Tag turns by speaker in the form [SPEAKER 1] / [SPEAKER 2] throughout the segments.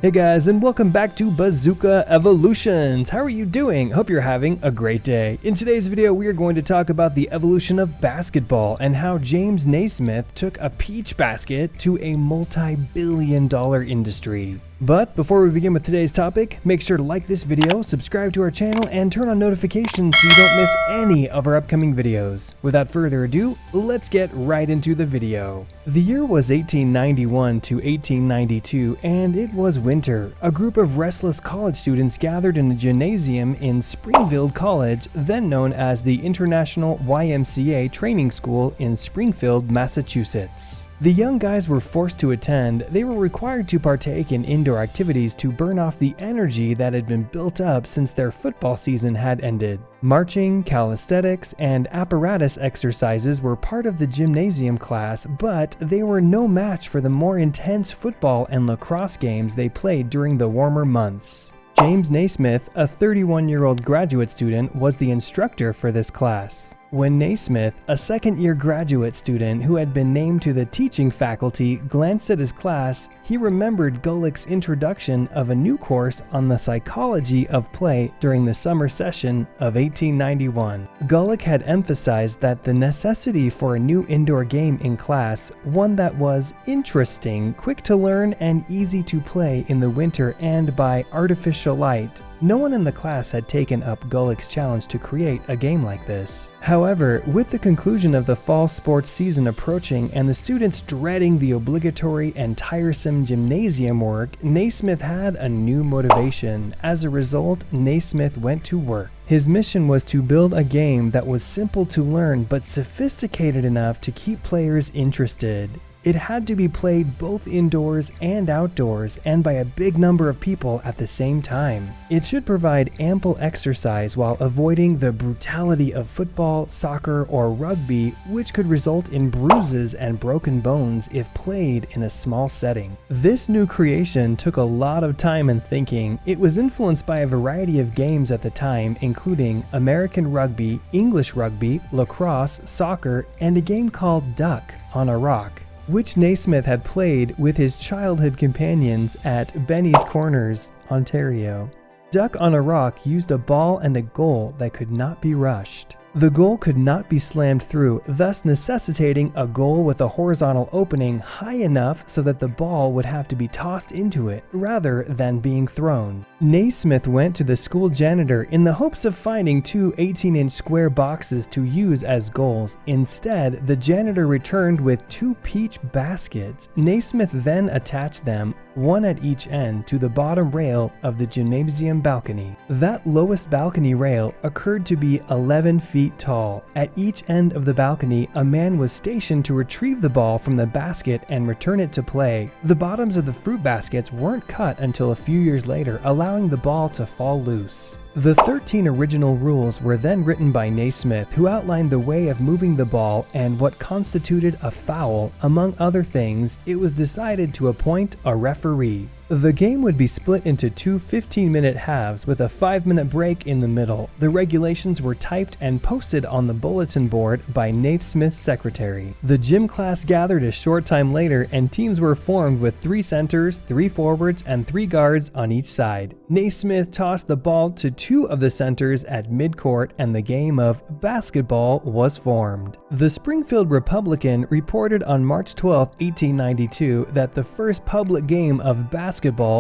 [SPEAKER 1] Hey guys, and welcome back to Bazooka Evolutions. How are you doing? Hope you're having a great day. In today's video, we are going to talk about the evolution of basketball and how James Naismith took a peach basket to a multi-billion-dollar industry. But before we begin with today's topic, make sure to like this video, subscribe to our channel, and turn on notifications so you don't miss any of our upcoming videos. Without further ado, let's get right into the video. The year was 1891 to 1892, and it was winter. A group of restless college students gathered in a gymnasium in Springfield College, then known as the International YMCA Training School in Springfield, Massachusetts. The young guys were forced to attend. They were required to partake in indoor activities to burn off the energy that had been built up since their football season had ended. Marching, calisthenics, and apparatus exercises were part of the gymnasium class, but they were no match for the more intense football and lacrosse games they played during the warmer months. James Naismith, a 31-year-old graduate student, was the instructor for this class. When Naismith, a second-year graduate student who had been named to the teaching faculty, glanced at his class, he remembered Gulick's introduction of a new course on the psychology of play during the summer session of 1891. Gulick had emphasized that the necessity for a new indoor game in class, one that was interesting, quick to learn, and easy to play in the winter and by artificial light. No one in the class had taken up Gulick's challenge to create a game like this. However, with the conclusion of the fall sports season approaching and the students dreading the obligatory and tiresome gymnasium work, Naismith had a new motivation. As a result, Naismith went to work. His mission was to build a game that was simple to learn but sophisticated enough to keep players interested. It had to be played both indoors and outdoors and by a big number of people at the same time. It should provide ample exercise while avoiding the brutality of football, soccer, or rugby, which could result in bruises and broken bones if played in a small setting. This new creation took a lot of time and thinking. It was influenced by a variety of games at the time, including American rugby, English rugby, lacrosse, soccer, and a game called Duck on a Rock, which Naismith had played with his childhood companions at Benny's Corners, Ontario. Duck on a Rock used a ball and a goal that could not be rushed. The goal could not be slammed through, thus necessitating a goal with a horizontal opening high enough so that the ball would have to be tossed into it rather than being thrown. Naismith went to the school janitor in the hopes of finding two 18-inch square boxes to use as goals. Instead, the janitor returned with two peach baskets. Naismith then attached them, one at each end, to the bottom rail of the gymnasium balcony. That lowest balcony rail occurred to be 11 feet tall. At each end of the balcony, a man was stationed to retrieve the ball from the basket and return it to play. The bottoms of the fruit baskets weren't cut until a few years later, allowing the ball to fall loose. The 13 original rules were then written by Naismith, who outlined the way of moving the ball and what constituted a foul. Among other things, it was decided to appoint a referee. The game would be split into two 15-minute halves with a 5-minute break in the middle. The regulations were typed and posted on the bulletin board by Naismith's secretary. The gym class gathered a short time later and teams were formed with 3 centers, 3 forwards, and 3 guards on each side. Naismith tossed the ball to 2 of the centers at midcourt and the game of basketball was formed. The Springfield Republican reported on March 12, 1892 that the first public game of basketball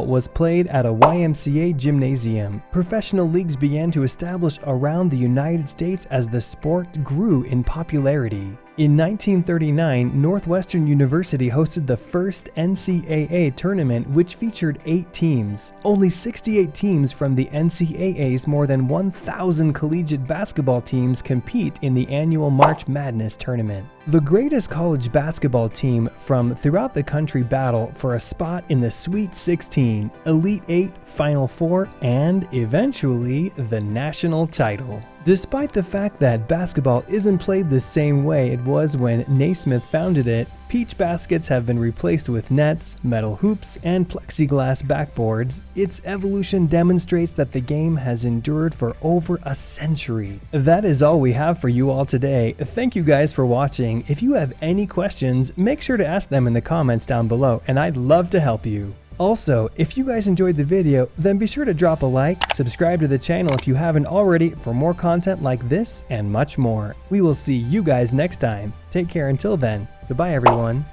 [SPEAKER 1] was played at a YMCA gymnasium. Professional leagues began to establish around the United States as the sport grew in popularity. In 1939, Northwestern University hosted the first NCAA tournament, which featured 8 teams. Only 68 teams from the NCAA's more than 1,000 collegiate basketball teams compete in the annual March Madness tournament. The greatest college basketball team from throughout the country battle for a spot in the Sweet 16, Elite 8, Final Four, and eventually the national title. Despite the fact that basketball isn't played the same way it was when Naismith founded it, peach baskets have been replaced with nets, metal hoops, and plexiglass backboards. Its evolution demonstrates that the game has endured for over a century. That is all we have for you all today. Thank you guys for watching. If you have any questions, make sure to ask them in the comments down below, and I'd love to help you. Also, if you guys enjoyed the video, then be sure to drop a like, subscribe to the channel if you haven't already for more content like this and much more. We will see you guys next time. Take care until then. Goodbye everyone.